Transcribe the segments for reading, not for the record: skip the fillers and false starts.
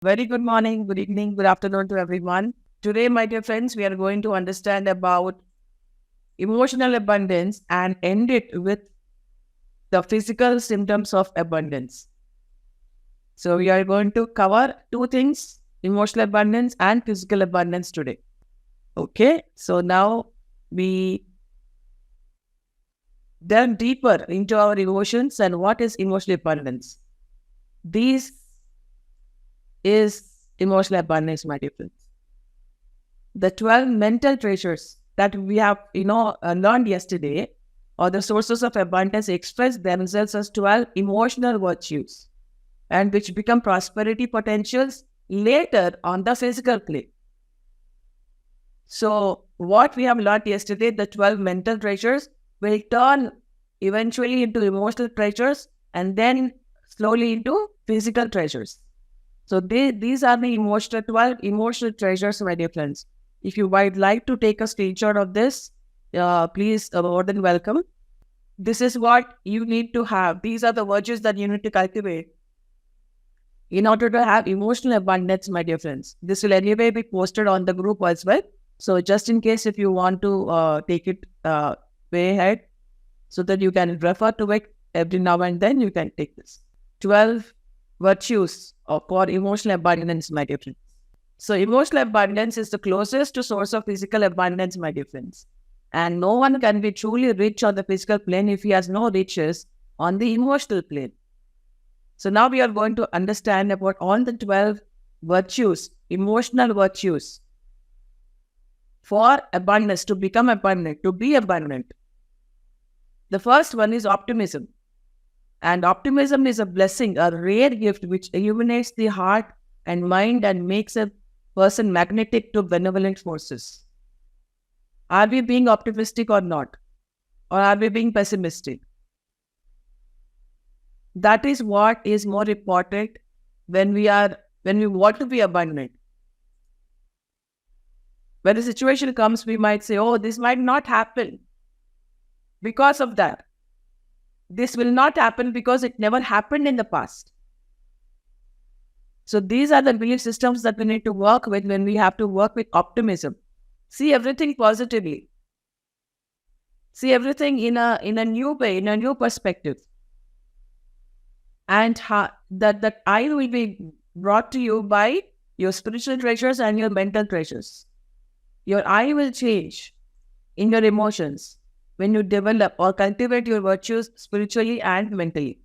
Very good morning, good evening, good afternoon to everyone. Today, my dear friends, we are going to understand about emotional abundance and end it with the physical symptoms of abundance. So, we are going to cover two things, emotional abundance and physical abundance today. Okay, so now we delve deeper into our emotions and what is emotional abundance. These is emotional abundance, my dear friends. The 12 mental treasures that we have, learned yesterday, or the sources of abundance, express themselves as 12 emotional virtues and which become prosperity potentials later on the physical plane. So, what we have learned yesterday, the 12 mental treasures will turn eventually into emotional treasures and then slowly into physical treasures. So, these are the 12 emotional treasures, my dear friends. If you might like to take a screenshot of this, please, more than welcome. This is what you need to have. These are the virtues that you need to cultivate in order to have emotional abundance, my dear friends. This will anyway be posted on the group as well. So just in case if you want to take it way ahead so that you can refer to it every now and then, you can take this. 12 virtues for emotional abundance, my dear friends. So emotional abundance is the closest to source of physical abundance, my dear friends. And no one can be truly rich on the physical plane if he has no riches on the emotional plane. So now we are going to understand about all the 12 virtues, emotional virtues for abundance, to become abundant, to be abundant. The first one is optimism. And optimism is a blessing, a rare gift which illuminates the heart and mind and makes a person magnetic to benevolent forces. Are we being optimistic or not? Or are we being pessimistic? That is what is more important when we want to be abundant. When the situation comes, we might say, oh, this might not happen because of that. This will not happen because it never happened in the past. So these are the belief systems that we need to work with when we have to work with optimism. See everything positively. See everything in a new way, in a new perspective. And that eye will be brought to you by your spiritual treasures and your mental treasures. Your eye will change in your emotions when you develop or cultivate your virtues spiritually and mentally.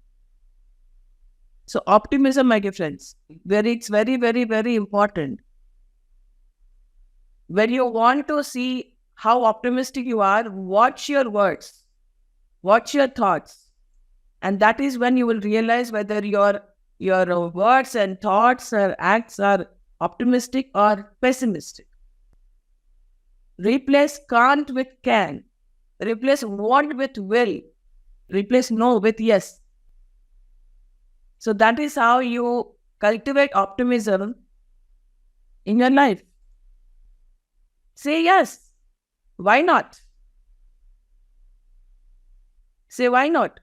So optimism, my dear friends, it's very, very, very important. When you want to see how optimistic you are, watch your words, watch your thoughts. And that is when you will realize whether your words and thoughts or acts are optimistic or pessimistic. Replace can't with can. Replace want with will. Replace no with yes. So that is how you cultivate optimism in your life. Say yes. Why not? Say why not.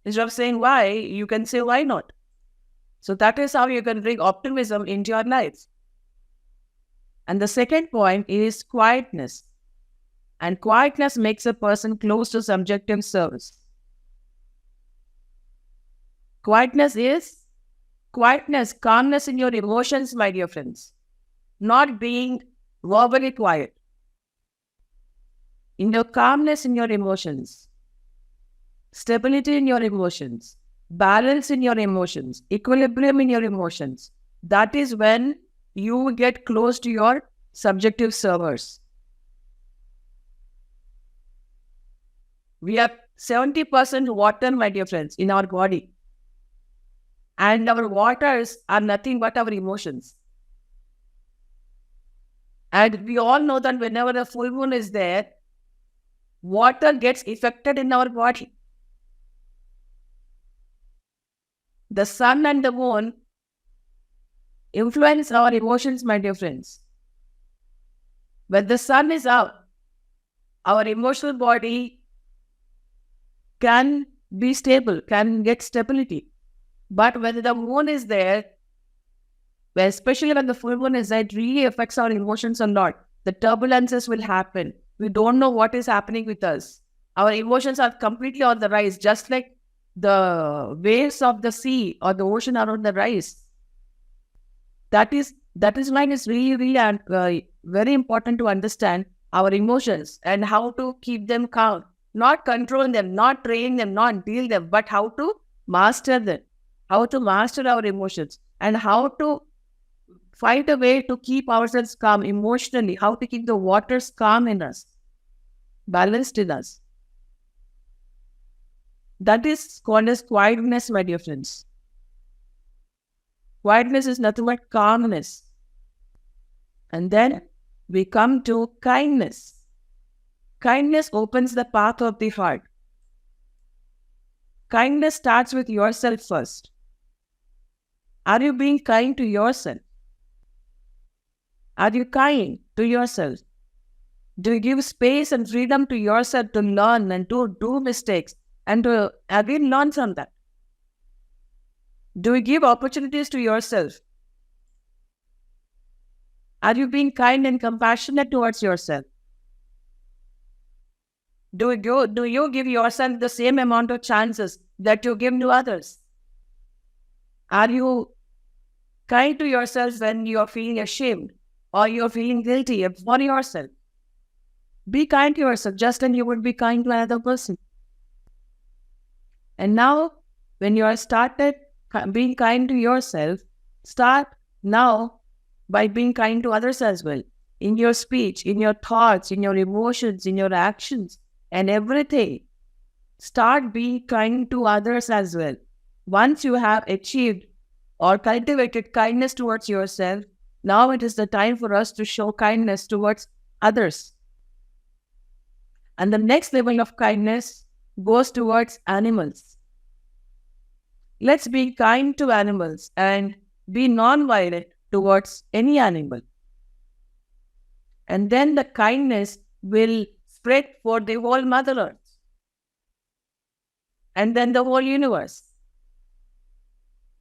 Instead of saying why, you can say why not. So that is how you can bring optimism into your life. And the second point is quietness. And quietness makes a person close to subjective service. Quietness is calmness in your emotions, my dear friends. Not being verbally quiet. In your calmness in your emotions, stability in your emotions, balance in your emotions, equilibrium in your emotions. That is when you get close to your subjective servers. We have 70% water, my dear friends, in our body. And our waters are nothing but our emotions. And we all know that whenever a full moon is there, water gets affected in our body. The sun and the moon influence our emotions, my dear friends. When the sun is out, our emotional body can be stable, can get stability. But when the moon is there, where especially when the full moon is there, it really affects our emotions a lot. The turbulences will happen. We don't know what is happening with us. Our emotions are completely on the rise, just like the waves of the sea or the ocean are on the rise. That is why it's really very important to understand our emotions and how to keep them calm, not control them, not train them, not deal them, but how to master them, how to master our emotions, and how to find a way to keep ourselves calm emotionally, how to keep the waters calm in us, balanced in us. That is called as quietness, my dear friends. Quietness is nothing but calmness. And then we come to kindness. Kindness opens the path of the heart. Kindness starts with yourself first. Are you being kind to yourself? Are you kind to yourself? Do you give space and freedom to yourself to learn and to do mistakes and to again learn from that? Do you give opportunities to yourself? Are you being kind and compassionate towards yourself? Do you give yourself the same amount of chances that you give to others? Are you kind to yourself when you are feeling ashamed or you are feeling guilty for yourself? Be kind to yourself just as you would be kind to another person. And now, when you are started being kind to yourself, start now by being kind to others as well. In your speech, in your thoughts, in your emotions, in your actions, and everything. Start being kind to others as well. Once you have achieved or cultivated kindness towards yourself, now it is the time for us to show kindness towards others. And the next level of kindness goes towards animals. Let's be kind to animals and be non-violent towards any animal. And then the kindness will spread for the whole Mother Earth. And then the whole universe.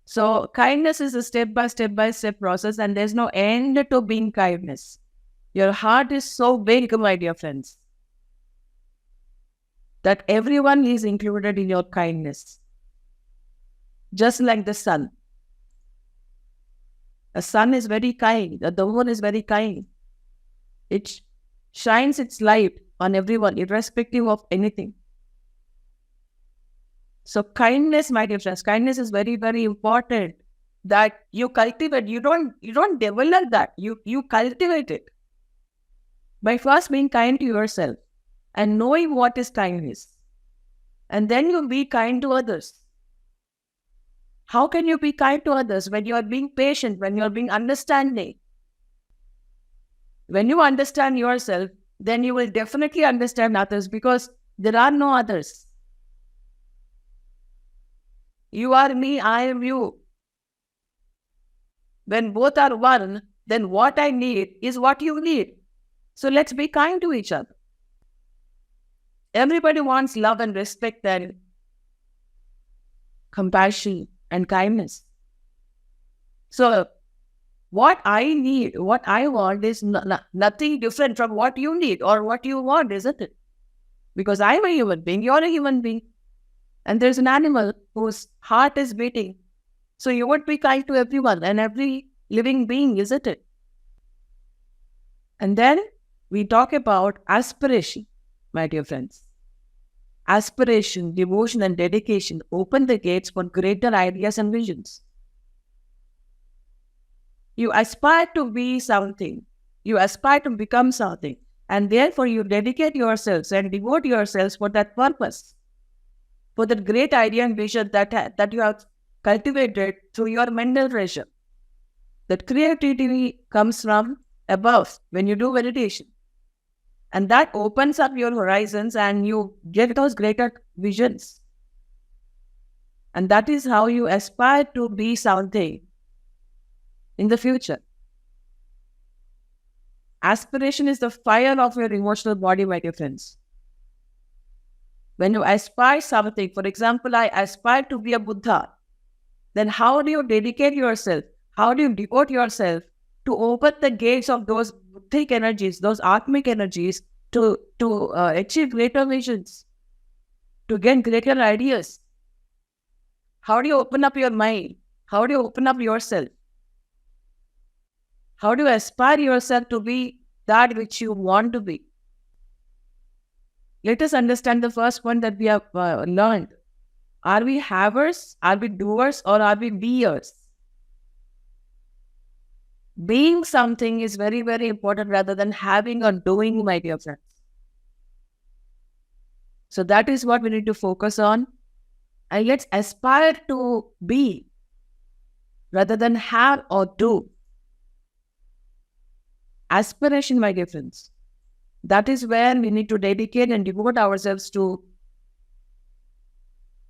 So kindness is a step-by-step process, and there's no end to being kindness. Your heart is so big, my dear friends, that everyone is included in your kindness. Just like the sun. A sun is very kind. The moon is very kind. It shines its light on everyone, irrespective of anything. So kindness, my dear friends, kindness is very, very important that you cultivate. You don't develop that. You cultivate it by first being kind to yourself and knowing what is kindness. And then you be kind to others. How can you be kind to others when you are being patient, when you are being understanding? When you understand yourself, then you will definitely understand others, because there are no others. You are me, I am you. When both are one, then what I need is what you need. So let's be kind to each other. Everybody wants love and respect and compassion and kindness. So what I need, what I want is nothing different from what you need or what you want, isn't it? Because I'm a human being, you're a human being. And there's an animal whose heart is beating. So you would be kind to everyone and every living being, isn't it? And then we talk about aspiration, my dear friends. Aspiration, devotion, and dedication open the gates for greater ideas and visions. You aspire to be something. You aspire to become something. And therefore you dedicate yourselves and devote yourselves for that purpose. For that great idea and vision that you have cultivated through your mental treasure. That creativity comes from above when you do meditation. And that opens up your horizons and you get those greater visions. And that is how you aspire to be something in the future. Aspiration is the fire of your emotional body, my dear friends. When you aspire something, for example, I aspire to be a Buddha, then how do you dedicate yourself? How do you devote yourself to open the gates of those buddhic energies, those atmic energies, to achieve greater visions, to get greater ideas? How do you open up your mind? How do you open up yourself? How do you aspire yourself to be that which you want to be? Let us understand the first one that we have learned. Are we havers? Are we doers? Or are we beers? Being something is very, very important rather than having or doing, my dear friends. So that is what we need to focus on. And let's aspire to be rather than have or do. Aspiration, my dear friends. That is where we need to dedicate and devote ourselves to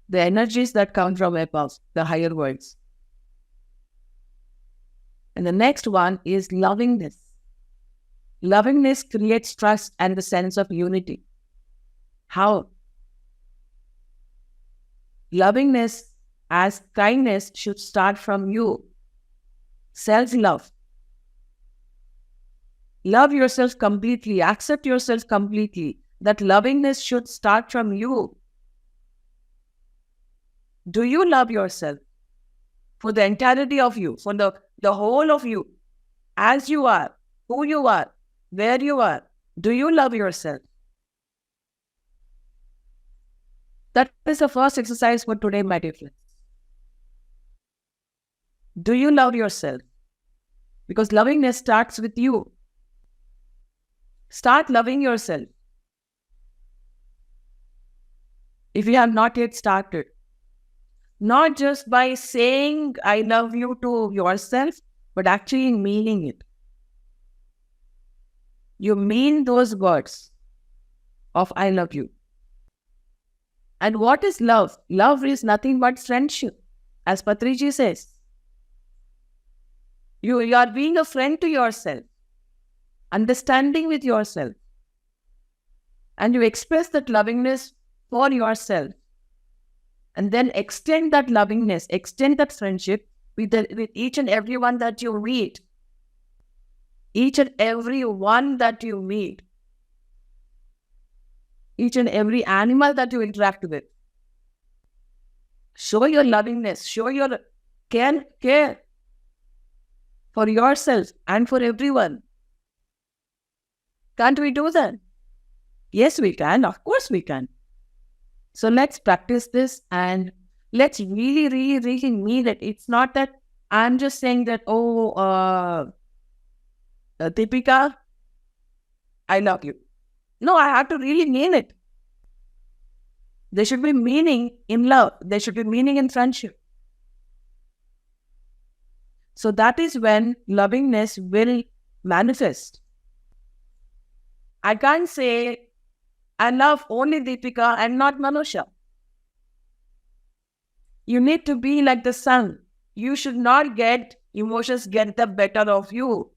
the energies that come from above, the higher worlds. And the next one is lovingness. Lovingness creates trust and the sense of unity. How? Lovingness as kindness should start from you. Self-love. Love yourself completely. Accept yourself completely. That lovingness should start from you. Do you love yourself? For the entirety of you, for the whole of you, as you are, who you are, where you are, do you love yourself? That is the first exercise for today, my dear friends. Do you love yourself? Because lovingness starts with you. Start loving yourself. If you have not yet started, not just by saying I love you to yourself, but actually meaning it. You mean those words of I love you. And what is love? Love is nothing but friendship, as Patri says. You are being a friend to yourself, understanding with yourself. And you express that lovingness for yourself. And then extend that lovingness, extend that friendship with each and every one that you meet. Each and every one that you meet. Each and every animal that you interact with. Show your lovingness, show your care for yourself and for everyone. Can't we do that? Yes, we can. Of course we can. So let's practice this and let's really, really, really mean it. It's not that I'm just saying that, Deepika, I love you. No, I have to really mean it. There should be meaning in love. There should be meaning in friendship. So that is when lovingness will manifest. I can't say, I love only Deepika and not Manusha. You need to be like the sun. You should not get emotions get the better of you.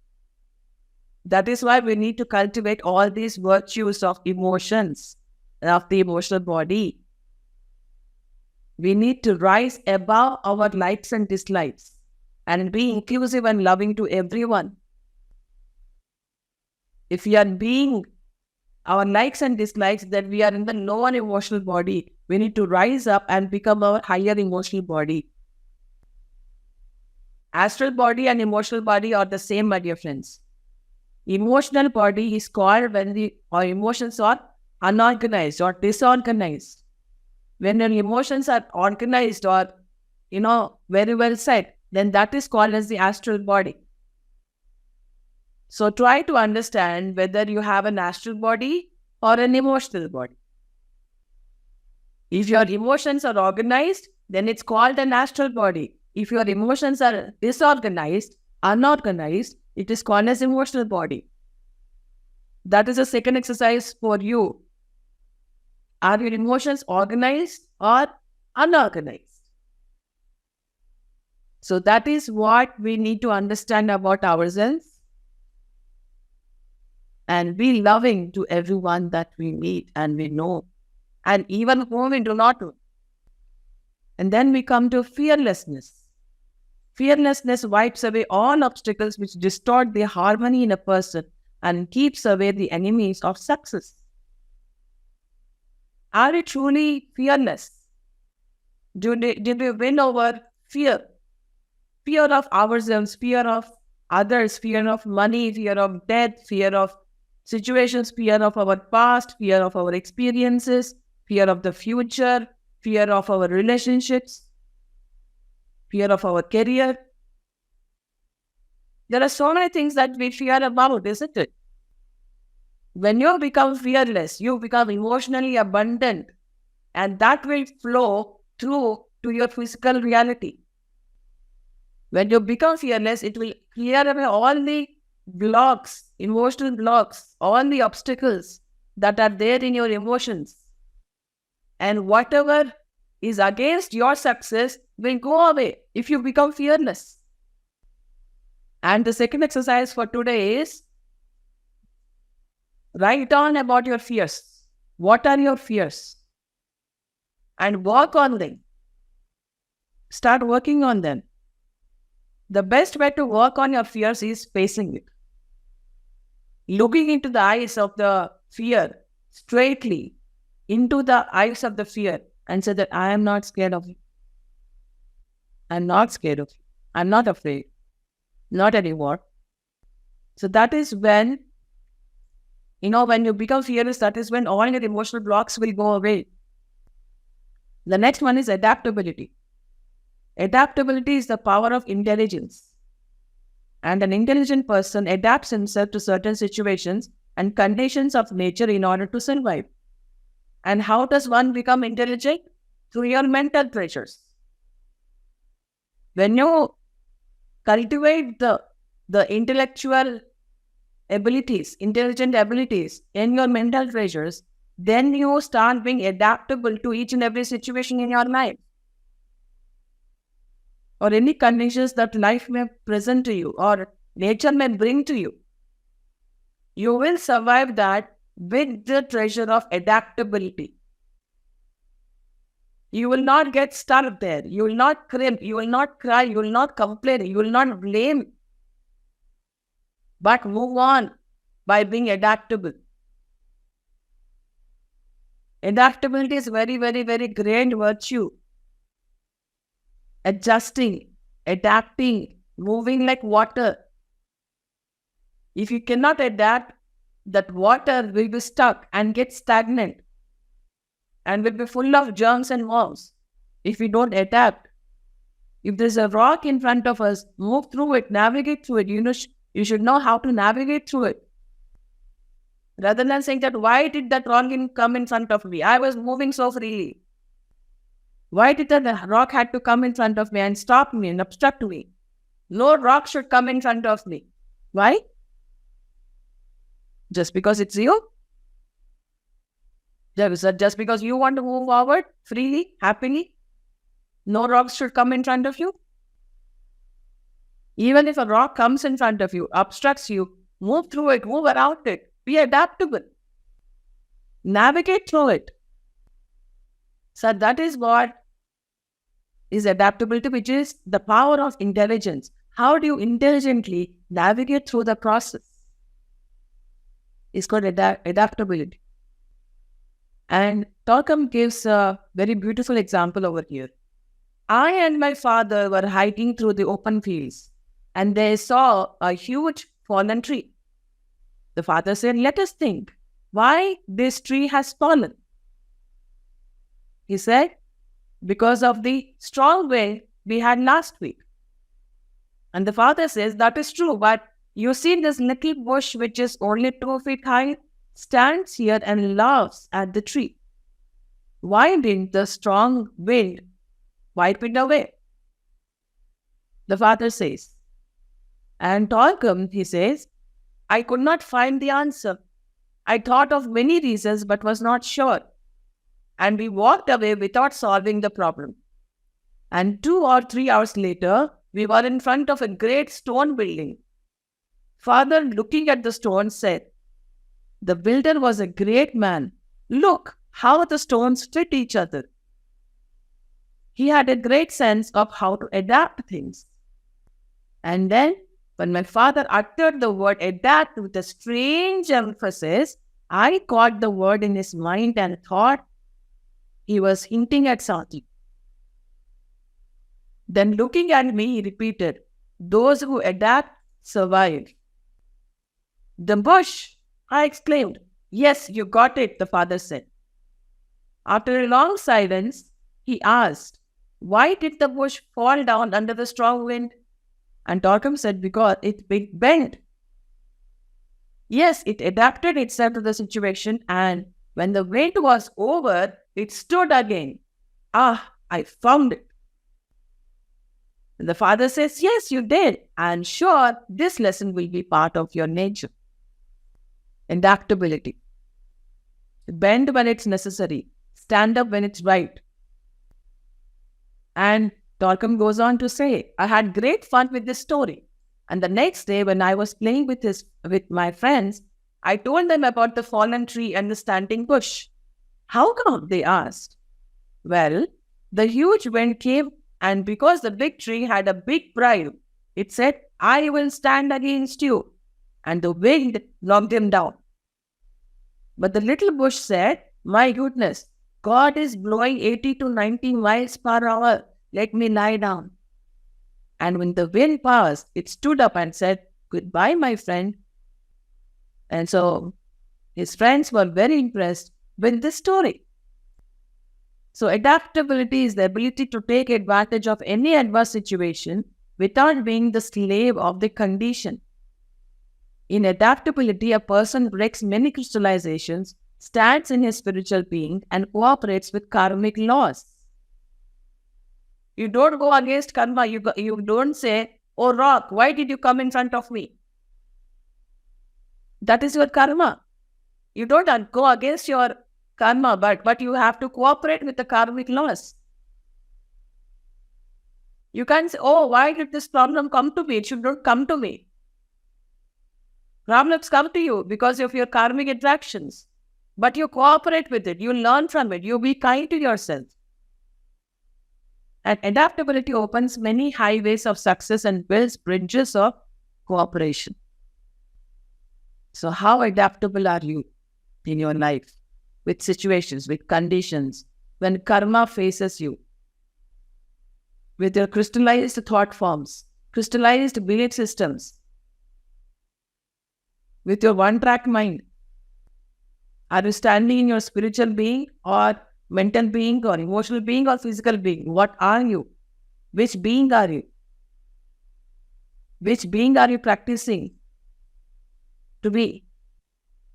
That is why we need to cultivate all these virtues of emotions, of the emotional body. We need to rise above our likes and dislikes and be inclusive and loving to everyone. If we are being our likes and dislikes, then we are in the lower emotional body. We need to rise up and become our higher emotional body. Astral body and emotional body are the same, my dear friends. Emotional body is called when our emotions are unorganized or disorganized. When your emotions are organized or, very well said, then that is called as the astral body. So try to understand whether you have an astral body or an emotional body. If your emotions are organized, then it's called an astral body. If your emotions are disorganized, unorganized, it is called as emotional body. That is the second exercise for you. Are your emotions organized or unorganized? So that is what we need to understand about ourselves and be loving to everyone that we meet and we know, and even whom we do not know. And then we come to fearlessness. Fearlessness wipes away all obstacles which distort the harmony in a person and keeps away the enemies of success. Are we truly fearless? Did we win over fear? Fear of ourselves, fear of others, fear of money, fear of death, fear of situations, fear of our past, fear of our experiences, fear of the future, fear of our relationships, fear of our career. There are so many things that we fear about, isn't it? When you become fearless, you become emotionally abundant, and that will flow through to your physical reality. When you become fearless, it will clear away all the blocks, emotional blocks, all the obstacles that are there in your emotions. And whatever is against your success will go away if you become fearless. And the second exercise for today is write down about your fears. What are your fears? And work on them. Start working on them. The best way to work on your fears is facing it. Looking into the eyes of the fear, straightly into the eyes of the fear, and say that I am not scared of you. I'm not scared of you. I'm not afraid. Not anymore. So that is when, when you become fearless, that is when all your emotional blocks will go away. The next one is adaptability. Adaptability is the power of intelligence. And an intelligent person adapts himself to certain situations and conditions of nature in order to survive. And how does one become intelligent? Through your mental treasures. When you cultivate the intellectual abilities, intelligent abilities in your mental treasures, then you start being adaptable to each and every situation in your life, or any conditions that life may present to you or nature may bring to you. You will survive that with the treasure of adaptability. You will not get stuck there. You will not crimp. You will not cry. You will not complain. You will not blame. But move on by being adaptable. Adaptability is very, very, very great virtue. Adjusting, adapting, moving like water. If you cannot adapt, that water will be stuck and get stagnant and will be full of germs and worms. If we don't adapt, if there's a rock in front of us, move through it, navigate through it. You should know how to navigate through it. Rather than saying that, why did that rock come in front of me? I was moving so freely. Why did that rock had to come in front of me and stop me and obstruct me? No rock should come in front of me. Why? Just because it's you? Just because you want to move forward freely, happily? No rocks should come in front of you? Even if a rock comes in front of you, obstructs you, move through it, move around it. Be adaptable. Navigate through it. So that is what is adaptability, which is the power of intelligence. How do you intelligently navigate through the process? It's called adaptability. And Tolkien gives a very beautiful example over here. I and my father were hiking through the open fields, and they saw a huge fallen tree. The father said, let us think why this tree has fallen. He said, because of the strong wind we had last week. And the father says, that is true, but you see this little bush which is only 2 feet high stands here and laughs at the tree. Why didn't the strong wind wipe it away? The father says. And Tolkien, he says, I could not find the answer. I thought of many reasons but was not sure. And we walked away without solving the problem. And 2 or 3 hours later, we were in front of a great stone building. Father, looking at the stone, said, the builder was a great man. Look how the stones fit each other. He had a great sense of how to adapt things. And then, when my father uttered the word adapt with a strange emphasis, I caught the word in his mind and thought he was hinting at something. Then, looking at me, he repeated, "Those who adapt survive." "The bush!" I exclaimed. "Yes, you got it," the father said. After a long silence, he asked, "Why did the bush fall down under the strong wind?" And Torkham said, "Because it bent." Yes, it adapted itself to the situation, and when the wind was over, it stood again. Ah, I found it. And the father says, "Yes, you did. And sure, this lesson will be part of your nature." Adaptability. Bend when it's necessary. Stand up when it's right. And Torkham goes on to say, "I had great fun with this story. And the next day, when I was playing with my friends, I told them about the fallen tree and the standing bush." "How come?" they asked. "Well, the huge wind came, and because the big tree had a big pride, it said, 'I will stand against you.' And the wind knocked him down. But the little bush said, 'My goodness, God is blowing 80 to 90 miles per hour. Let me lie down.' And when the wind passed, it stood up and said, 'Goodbye, my friend.'" And so his friends were very impressed with this story. So adaptability is the ability to take advantage of any adverse situation without being the slave of the condition. In adaptability, a person breaks many crystallizations, stands in his spiritual being, and cooperates with karmic laws. You don't go against karma. You don't say, "Oh rock, why did you come in front of me?" That is your karma. You don't go against your karma, but you have to cooperate with the karmic laws. You can't say, "Oh, why did this problem come to me? It should not come to me." Problems come to you because of your karmic interactions. But you cooperate with it. You learn from it. You be kind to yourself. And adaptability opens many highways of success and builds bridges of cooperation. So how adaptable are you in your life with situations, with conditions, when karma faces you? With your crystallized thought forms, crystallized belief systems, with your one-track mind. Are you standing in your spiritual being or mental being or emotional being or physical being? What are you? Which being are you? Which being are you practicing to be?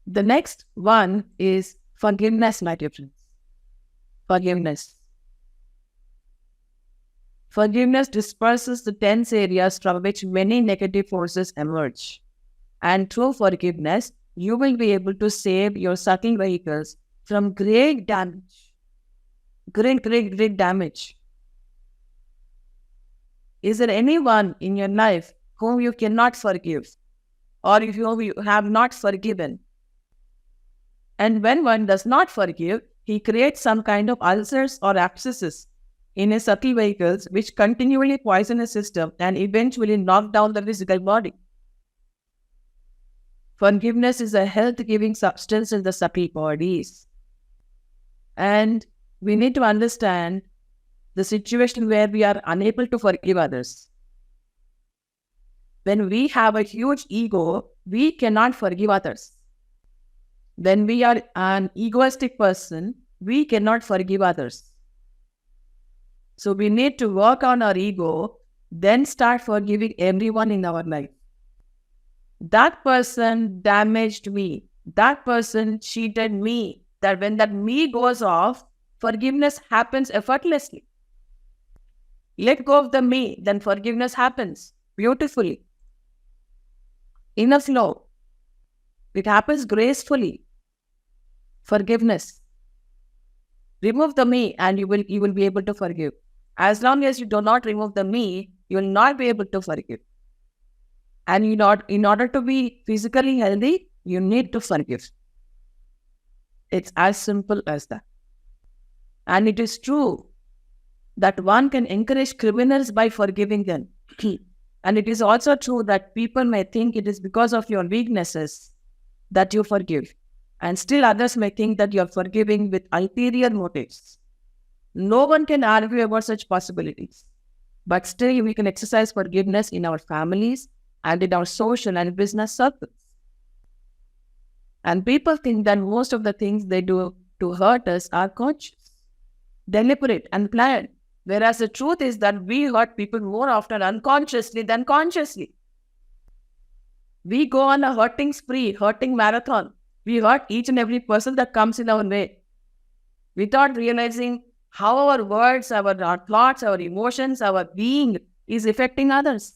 The next one is forgiveness, my dear friends. Forgiveness. Forgiveness disperses the tense areas from which many negative forces emerge. And through forgiveness, you will be able to save your subtle vehicles from great damage. Great damage. Is there anyone in your life whom you cannot forgive? Or if you have not forgiven? And when one does not forgive, he creates some kind of ulcers or abscesses in his subtle vehicles which continually poison his system and eventually knock down the physical body. Forgiveness is a health-giving substance in the subtle bodies. And we need to understand the situation where we are unable to forgive others. When we have a huge ego, we cannot forgive others. When we are an egoistic person, we cannot forgive others. So we need to work on our ego, then start forgiving everyone in our life. That person damaged me. That person cheated me. That when that me goes off, forgiveness happens effortlessly. Let go of the me, then forgiveness happens beautifully. In a flow. It happens gracefully. Forgiveness. Remove the me and you will be able to forgive. As long as you do not remove the me, you will not be able to forgive. And in order to be physically healthy, you need to forgive. It's as simple as that. And it is true that one can encourage criminals by forgiving them. And it is also true that people may think it is because of your weaknesses that you forgive. And still others may think that you are forgiving with ulterior motives. No one can argue about such possibilities. But still we can exercise forgiveness in our families and in our social and business circles. And people think that most of the things they do to hurt us are conscious, deliberate and planned. Whereas the truth is that we hurt people more often unconsciously than consciously. We go on a hurting spree, hurting marathon. We hurt each and every person that comes in our way without realizing how our words, our thoughts, our emotions, our being is affecting others.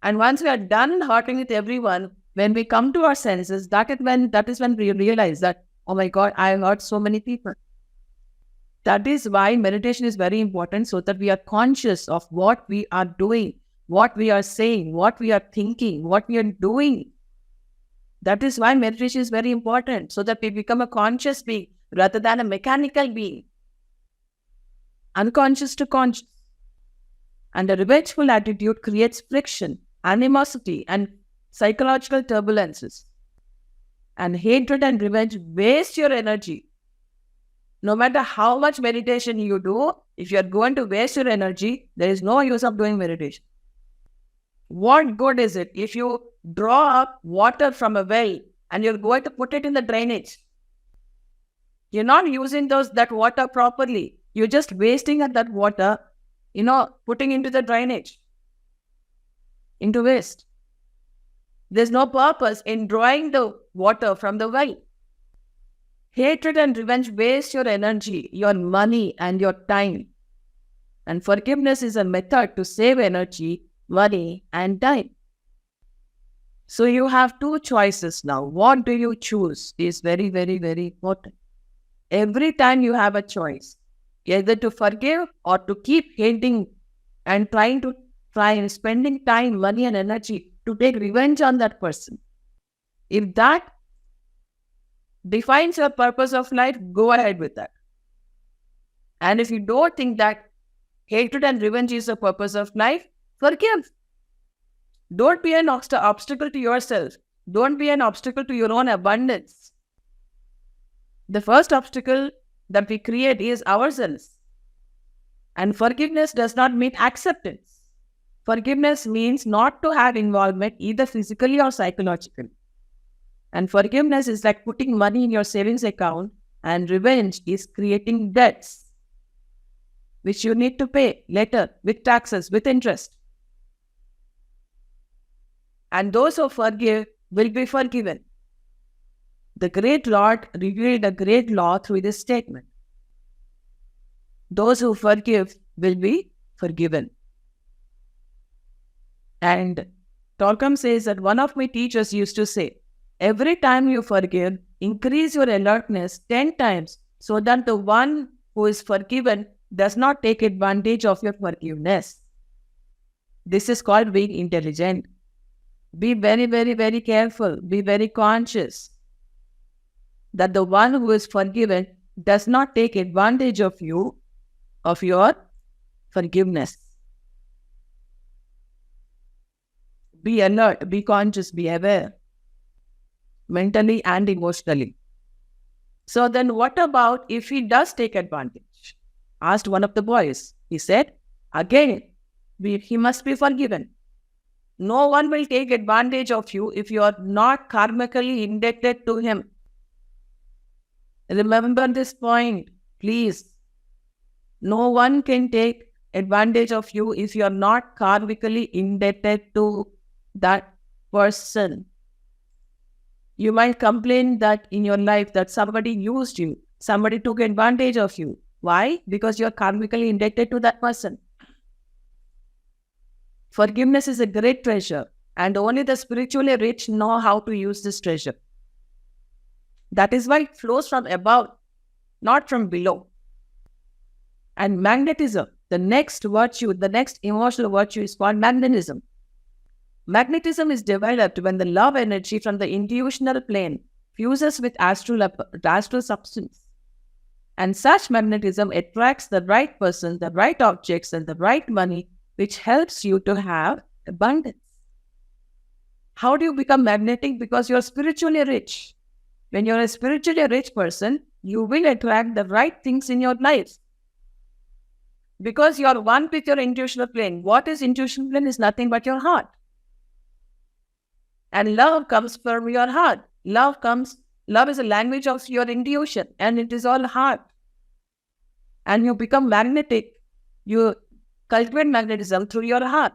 And once we are done hurting with everyone, when we come to our senses, that is when we realize that, oh my God, I hurt so many people. That is why meditation is very important, so that we are conscious of what we are doing, what we are saying, what we are thinking, what we are doing. That is why meditation is very important, so that we become a conscious being rather than a mechanical being. Unconscious to conscious. And a revengeful attitude creates friction, animosity, and psychological turbulences. And hatred and revenge waste your energy. No matter how much meditation you do, if you are going to waste your energy, there is no use of doing meditation. What good is it if you draw up water from a well and you're going to put it in the drainage? You're not using that water properly. You're just wasting that water, putting into the drainage, into waste. There's no purpose in drawing the water from the well. Hatred and revenge waste your energy, your money, and your time. And forgiveness is a method to save energy, money, and time. So you have two choices now. What do you choose is very, very, very important. Every time you have a choice, either to forgive or to keep hating and spending time, money, and energy to take revenge on that person. If that defines your purpose of life, go ahead with that. And if you don't think that hatred and revenge is the purpose of life, forgive. Don't be an obstacle to yourself. Don't be an obstacle to your own abundance. The first obstacle that we create is ourselves. And forgiveness does not mean acceptance. Forgiveness means not to have involvement either physically or psychologically. And forgiveness is like putting money in your savings account, and revenge is creating debts, which you need to pay later with taxes, with interest. And those who forgive will be forgiven. The great Lord revealed a great law through this statement. Those who forgive will be forgiven. And Tolkien says that one of my teachers used to say, every time you forgive, increase your alertness 10 times so that the one who is forgiven does not take advantage of your forgiveness. This is called being intelligent. Be very, very, very careful. Be very conscious that the one who is forgiven does not take advantage of you, of your forgiveness. Be alert, be conscious, be aware, mentally and emotionally. So then what about if he does take advantage? Asked one of the boys. He said, again, he must be forgiven. No one will take advantage of you if you are not karmically indebted to him. Remember this point, please. No one can take advantage of you if you are not karmically indebted to that person. You might complain that in your life that somebody used you, somebody took advantage of you. Why? Because you are karmically indebted to that person. Forgiveness is a great treasure, and only the spiritually rich know how to use this treasure. That is why it flows from above, not from below. And magnetism, the next virtue, the next emotional virtue is called magnetism. Magnetism is developed when the love energy from the intuitional plane fuses with astral substance. And such magnetism attracts the right person, the right objects, and the right money which helps you to have abundance. How do you become magnetic? Because you're spiritually rich. When you're a spiritually rich person, you will attract the right things in your life. Because you're one with your intuitional plane. What is intuitional plane? Is nothing but your heart. And love comes from your heart. Love is a language of your intuition, and it is all heart. And you become magnetic. You cultivate magnetism through your heart.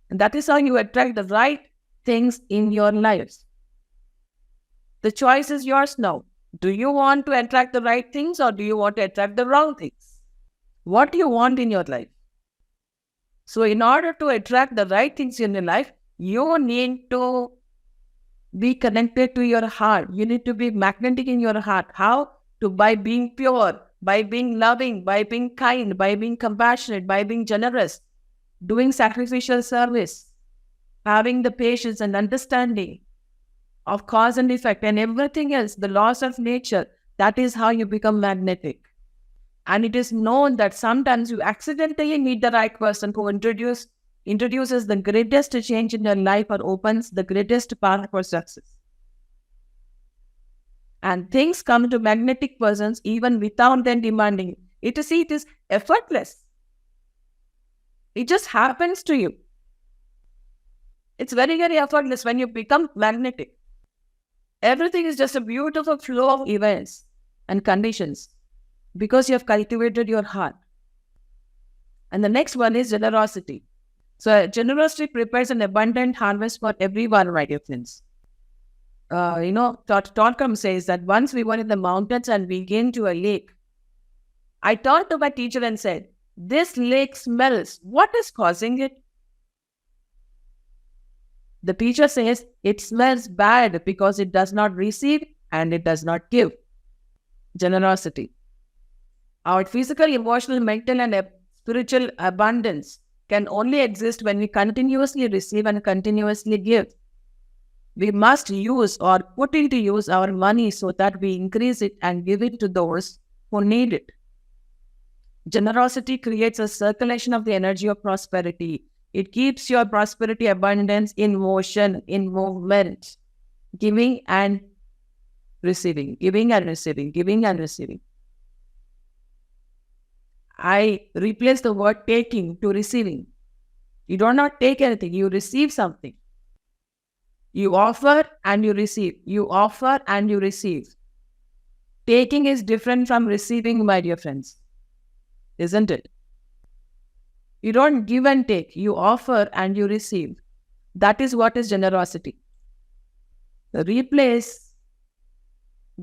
And that is how you attract the right things in your lives. The choice is yours now. Do you want to attract the right things, or do you want to attract the wrong things? What do you want in your life? So in order to attract the right things in your life, you need to be connected to your heart. You need to be magnetic in your heart. How? By being pure, by being loving, by being kind, by being compassionate, by being generous, doing sacrificial service, having the patience and understanding of cause and effect and everything else, the laws of nature. That is how you become magnetic. And it is known that sometimes you accidentally meet the right person who introduces the greatest change in your life or opens the greatest path for success. And things come to magnetic persons even without them demanding it. It is effortless. It just happens to you. It's very, very effortless when you become magnetic. Everything is just a beautiful flow of events and conditions because you have cultivated your heart. And the next one is generosity. So generosity prepares an abundant harvest for everyone, right, dear friends? Totcom says that once we were in the mountains and we came to a lake, I turned to my teacher and said, "This lake smells. What is causing it?" The teacher says, "It smells bad because it does not receive and it does not give." Generosity. Our physical, emotional, mental, and spiritual abundance can only exist when we continuously receive and continuously give. We must use or put into use our money so that we increase it and give it to those who need it. Generosity creates a circulation of the energy of prosperity. It keeps your prosperity abundance in motion, in movement, giving and receiving, giving and receiving, giving and receiving. I replace the word taking to receiving. You do not take anything, you receive something. You offer and you receive. You offer and you receive. Taking is different from receiving, my dear friends. Isn't it? You don't give and take. You offer and you receive. That is what is generosity. Replace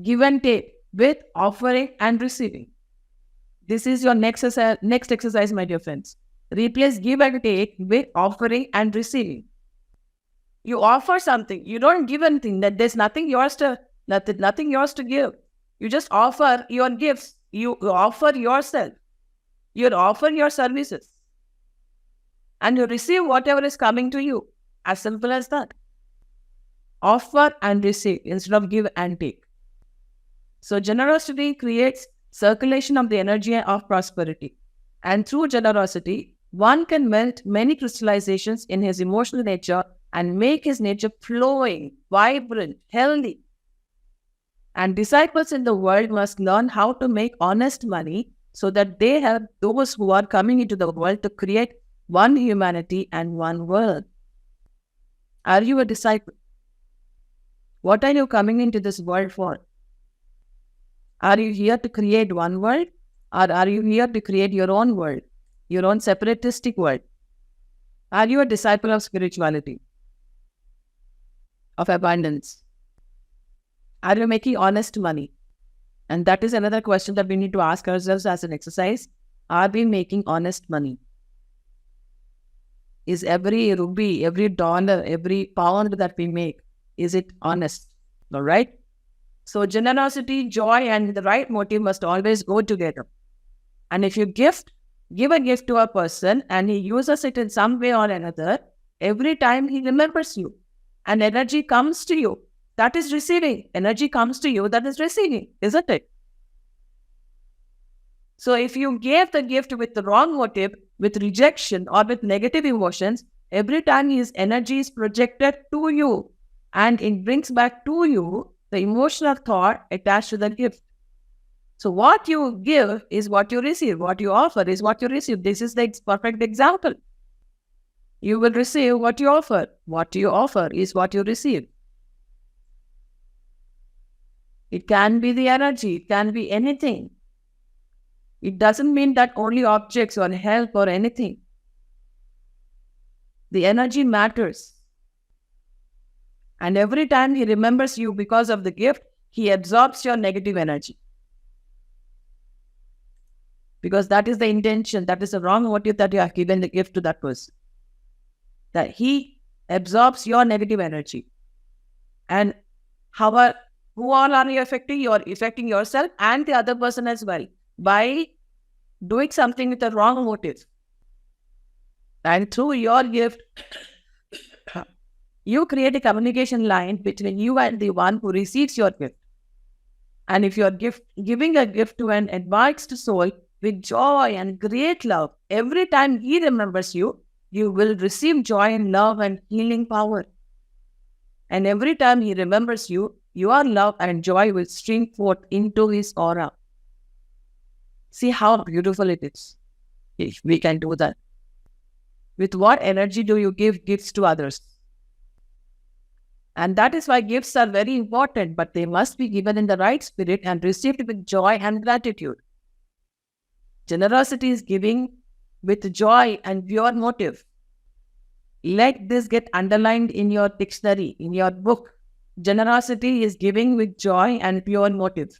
give and take with offering and receiving. This is your next exercise, my dear friends. Replace give and take with offering and receiving. You offer something. You don't give anything. That there's nothing yours to give. You just offer your gifts. You offer yourself. You offer your services. And you receive whatever is coming to you. As simple as that. Offer and receive instead of give and take. So generosity creates circulation of the energy of prosperity. And through generosity, one can melt many crystallizations in his emotional nature and make his nature flowing, vibrant, healthy. And disciples in the world must learn how to make honest money so that they help those who are coming into the world to create one humanity and one world. Are you a disciple? What are you coming into this world for? Are you here to create one world, or are you here to create your own world, your own separatistic world? Are you a disciple of spirituality, of abundance? Are you making honest money? And that is another question that we need to ask ourselves as an exercise. Are we making honest money? Is every rupee, every dollar, every pound that we make, is it honest? All right? So generosity, joy, and the right motive must always go together. And if you give a gift to a person and he uses it in some way or another, every time he remembers you. And energy comes to you. That is receiving. Energy comes to you. That is receiving. Isn't it? So if you gave the gift with the wrong motive, with rejection or with negative emotions, every time his energy is projected to you and it brings back to you the emotional thought attached to the gift. So what you give is what you receive. What you offer is what you receive. This is the perfect example. You will receive what you offer. What you offer is what you receive. It can be the energy. It can be anything. It doesn't mean that only objects or help or anything. The energy matters. And every time he remembers you because of the gift, he absorbs your negative energy. Because that is the intention, that is the wrong motive that you have given the gift to that person. That he absorbs your negative energy. And who all are you affecting? You are affecting yourself and the other person as well by doing something with the wrong motive. And through your gift, you create a communication line between you and the one who receives your gift. And if you are giving a gift to an advanced soul with joy and great love, every time he remembers you, you will receive joy and love and healing power. And every time he remembers you, your love and joy will stream forth into his aura. See how beautiful it is if we can do that. With what energy do you give gifts to others? And that is why gifts are very important, but they must be given in the right spirit and received with joy and gratitude. Generosity is giving with joy and pure motive. Let this get underlined in your dictionary, in your book. Generosity is giving with joy and pure motive.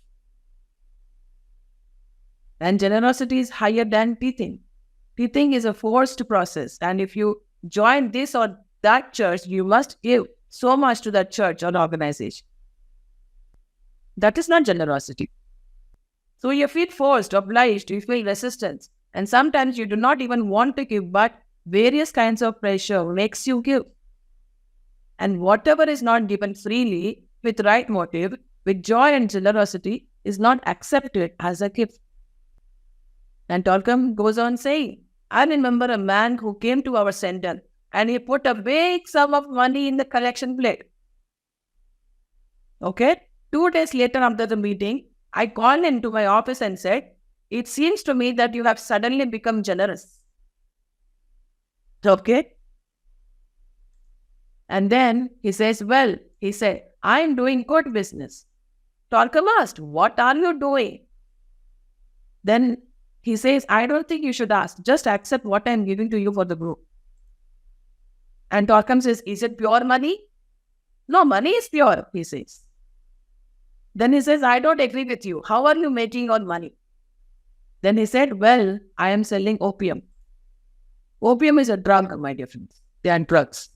And generosity is higher than teaching. Teaching is a forced process. And if you join this or that church, you must give so much to that church or organization. That is not generosity. So you feel forced, obliged, you feel resistance. And sometimes you do not even want to give, but various kinds of pressure makes you give. And whatever is not given freely, with right motive, with joy and generosity, is not accepted as a gift. And Tolkien goes on saying, I remember a man who came to our center and he put a big sum of money in the collection plate. Okay? 2 days later after the meeting, I called him to my office and said, it seems to me that you have suddenly become generous. Okay? And then he says, he said, I am doing good business. Tolkien asked, what are you doing? Then he says, I don't think you should ask. Just accept what I am giving to you for the group. And Tolkien says, is it pure money? No, money is pure, he says. Then he says, I don't agree with you. How are you making your money? Then he said, I am selling opium. Opium is a drug, my dear friends. They are drugs.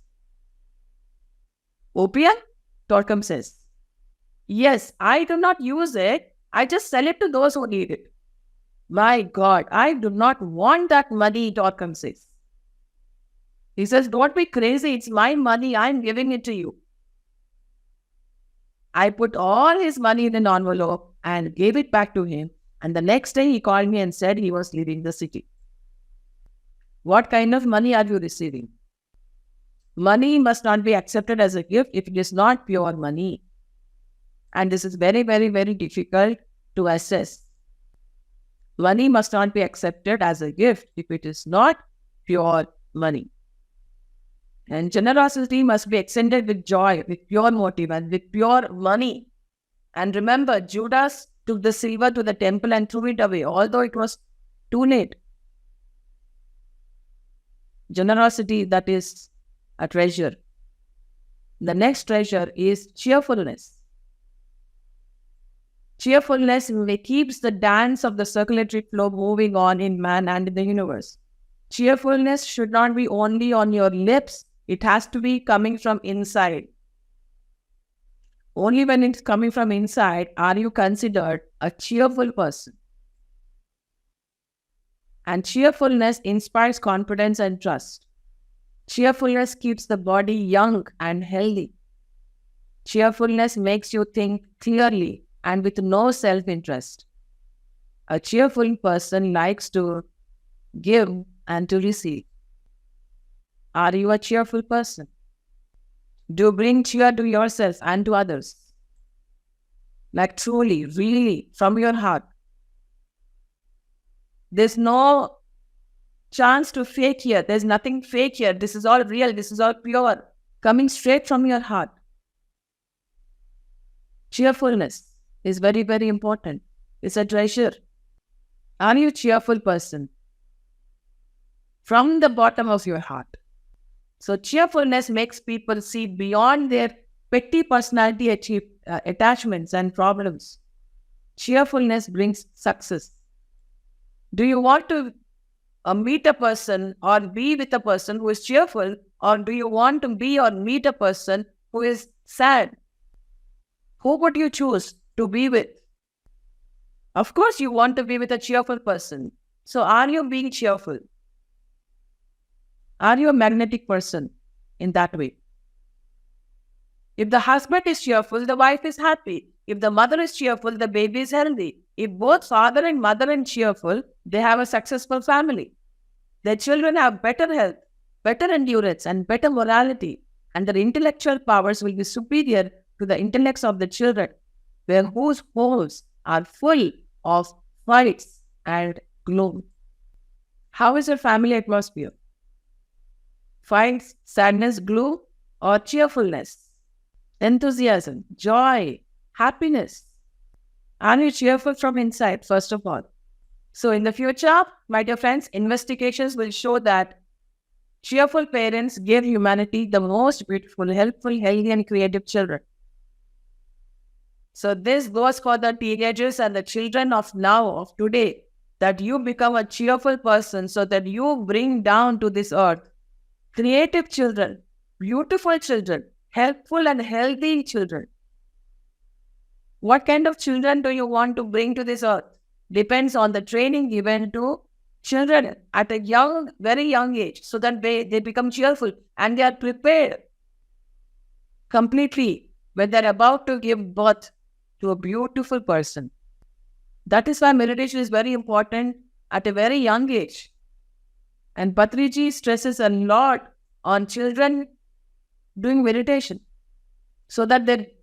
Opium? Tolkien says, yes, I do not use it. I just sell it to those who need it. My God, I do not want that money, Tolkien says. He says, don't be crazy. It's my money. I'm giving it to you. I put all his money in an envelope and gave it back to him. And the next day he called me and said he was leaving the city. What kind of money are you receiving? Money must not be accepted as a gift if it is not pure money. And this is very, very, very difficult to assess. Money must not be accepted as a gift if it is not pure money. And generosity must be extended with joy, with pure motive and with pure money. And remember, Judas took the silver to the temple and threw it away, although it was too late. Generosity, that is a treasure. The next treasure is cheerfulness. Cheerfulness keeps the dance of the circulatory flow moving on in man and in the universe. Cheerfulness should not be only on your lips. It has to be coming from inside. Only when it's coming from inside are you considered a cheerful person. And cheerfulness inspires confidence and trust. Cheerfulness keeps the body young and healthy. Cheerfulness makes you think clearly and with no self-interest. A cheerful person likes to give and to receive. Are you a cheerful person? Do you bring cheer to yourself and to others? Like truly, really, from your heart. There's no chance to fake here. There's nothing fake here. This is all real. This is all pure. Coming straight from your heart. Cheerfulness is very, very important. It's a treasure. Are you a cheerful person? From the bottom of your heart. So cheerfulness makes people see beyond their petty personality attachments and problems. Cheerfulness brings success. Do you want to meet a person or be with a person who is cheerful, or do you want to be or meet a person who is sad? Who would you choose to be with? Of course, you want to be with a cheerful person. So are you being cheerful? Are you a magnetic person in that way? If the husband is cheerful, the wife is happy. If the mother is cheerful, the baby is healthy. If both father and mother are cheerful, they have a successful family. Their children have better health, better endurance, and better morality. And their intellectual powers will be superior to the intellects of the children, whose homes are full of fights and gloom. How is your family atmosphere? Fights, sadness, gloom, or cheerfulness? Enthusiasm, joy, happiness. Are you cheerful from inside, first of all? So in the future, my dear friends, investigations will show that cheerful parents give humanity the most beautiful, helpful, healthy, and creative children. So this goes for the teenagers and the children of now, of today, that you become a cheerful person so that you bring down to this earth creative children, beautiful children, helpful and healthy children. What kind of children do you want to bring to this earth? Depends on the training given to children at a young, very young age, so that they become cheerful and they are prepared completely when they're about to give birth to a beautiful person. That is why meditation is very important at a very young age. And Patriji stresses a lot on children doing meditation so that they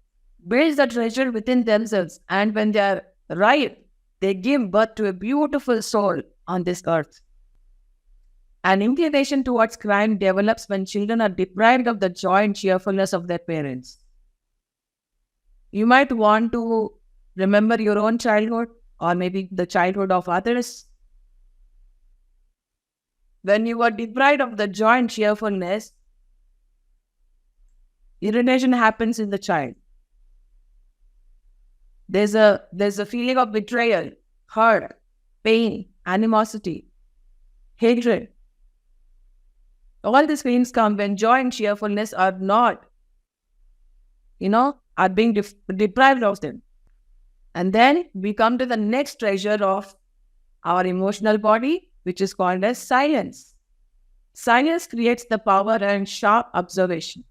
build the treasure within themselves, and when they are ripe, they give birth to a beautiful soul on this earth. An inclination towards crime develops when children are deprived of the joy and cheerfulness of their parents. You might want to remember your own childhood or maybe the childhood of others. When you are deprived of the joy and cheerfulness, irritation happens in the child. There's a feeling of betrayal, hurt, pain, animosity, hatred. All these feelings come when joy and cheerfulness are not, are being deprived of them. And then we come to the next treasure of our emotional body, which is called as silence. Silence creates the power and sharp observation,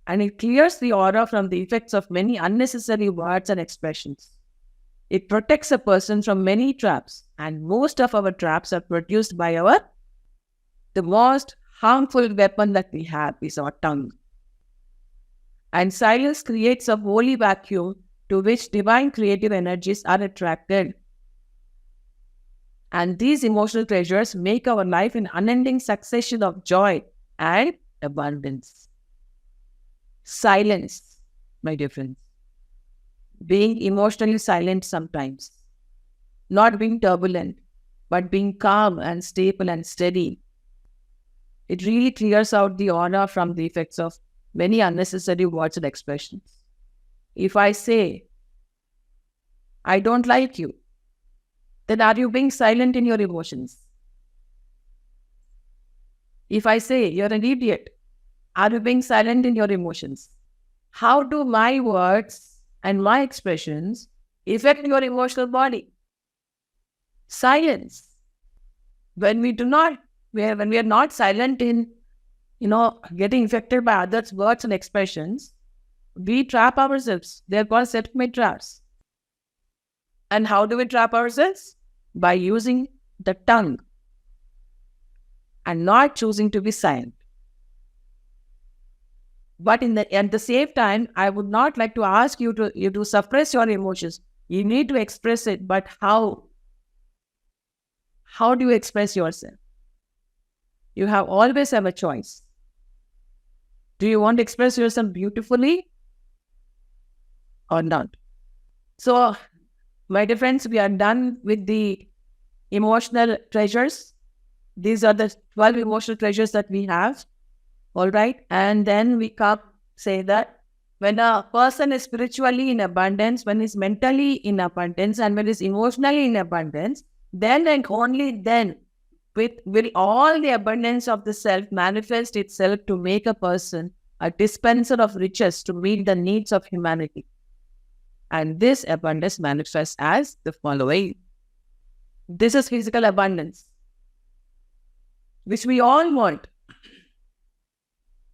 and it clears the aura from the effects of many unnecessary words and expressions. It protects a person from many traps, and most of our traps are produced by the most harmful weapon that we have is our tongue. And silence creates a holy vacuum to which divine creative energies are attracted. And these emotional treasures make our life an unending succession of joy and abundance. Silence, my dear friends. Being emotionally silent sometimes. Not being turbulent, but being calm and stable and steady. It really clears out the aura from the effects of many unnecessary words and expressions. If I say, I don't like you, then are you being silent in your emotions? If I say, you're an idiot, are you being silent in your emotions? How do my words and my expressions affect your emotional body? Silence. When we are not silent in, getting affected by others' words and expressions, we trap ourselves. They're called self-made traps. And how do we trap ourselves? By using the tongue. and not choosing to be silent. But at the same time, I would not like to ask you to suppress your emotions. You need to express it, but how? How do you express yourself? You always have a choice. Do you want to express yourself beautifully or not? So, my dear friends, we are done with the emotional treasures. These are the 12 emotional treasures that we have. All right. And then we come say that when a person is spiritually in abundance, when he's mentally in abundance, and when he's emotionally in abundance, then and only then will all the abundance of the self manifest itself to make a person a dispenser of riches to meet the needs of humanity. And this abundance manifests as the following. This is physical abundance, which we all want.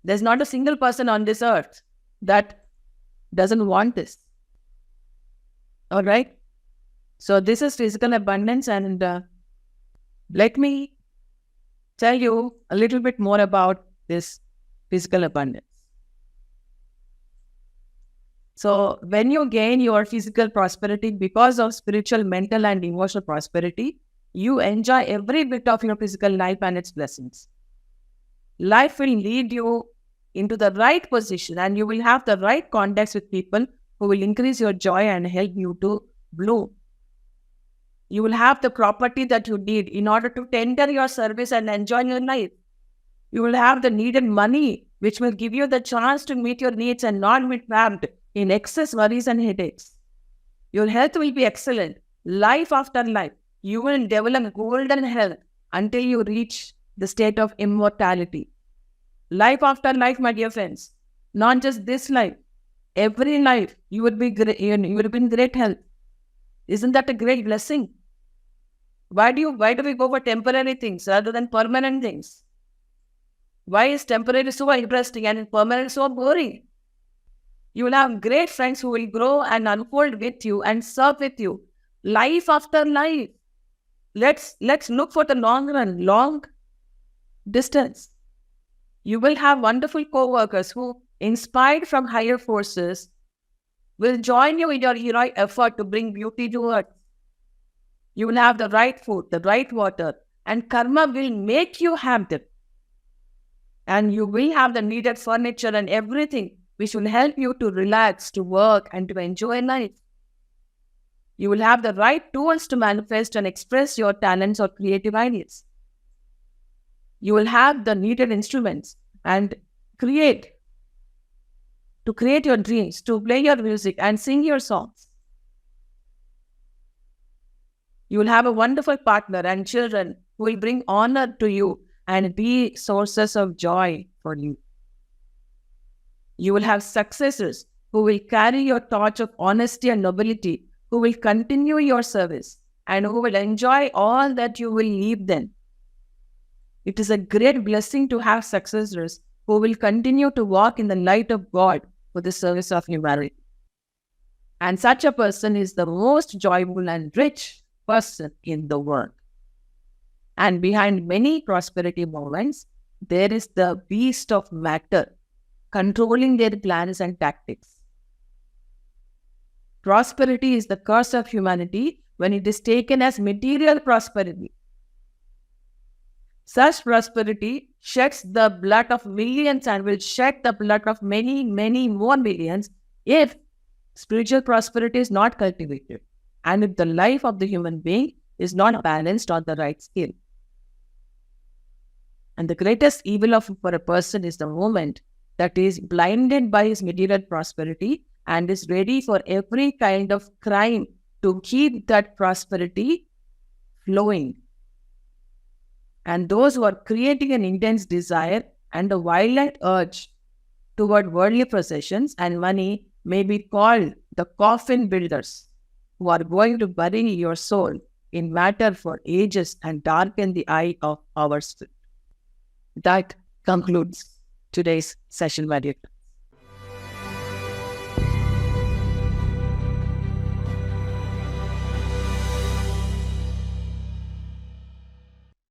There's not a single person on this earth that doesn't want this. All right? So this is physical abundance, and let me tell you a little bit more about this physical abundance. So when you gain your physical prosperity because of spiritual, mental, and emotional prosperity, you enjoy every bit of your physical life and its blessings. Life will lead you into the right position, and you will have the right contacts with people who will increase your joy and help you to bloom. You will have the property that you need in order to tender your service and enjoy your life. You will have the needed money, which will give you the chance to meet your needs and not be trapped in excess worries and headaches. Your health will be excellent. Life after life, you will develop golden health until you reach the state of immortality. Life after life, my dear friends, not just this life, every life you would be in great health. Isn't that a great blessing? Why do we go for temporary things rather than permanent things? Why is temporary so interesting and permanent so boring? You will have great friends who will grow and unfold with you and serve with you. Life after life. Let's look for the long run, long distance. You will have wonderful co-workers who, inspired from higher forces, will join you in your heroic effort to bring beauty to earth. You will have the right food, the right water, and karma will make you have them. And you will have the needed furniture and everything which will help you to relax, to work, and to enjoy life. You will have the right tools to manifest and express your talents or creative ideas. You will have the needed instruments and create your dreams, to play your music and sing your songs. You will have a wonderful partner and children who will bring honor to you and be sources of joy for you. You will have successors who will carry your torch of honesty and nobility, who will continue your service, and who will enjoy all that you will leave them. It is a great blessing to have successors who will continue to walk in the light of God for the service of humanity. And such a person is the most joyful and rich person in the world. And behind many prosperity moments, there is the beast of matter controlling their plans and tactics. Prosperity is the curse of humanity when it is taken as material prosperity. Such prosperity sheds the blood of millions and will shed the blood of many, many more millions if spiritual prosperity is not cultivated and if the life of the human being is not balanced on the right scale. And the greatest evil for a person is the moment that is blinded by his material prosperity and is ready for every kind of crime to keep that prosperity flowing. And those who are creating an intense desire and a violent urge toward worldly possessions and money may be called the coffin builders, who are going to bury your soul in matter for ages and darken the eye of our spirit. That concludes today's session, my dear.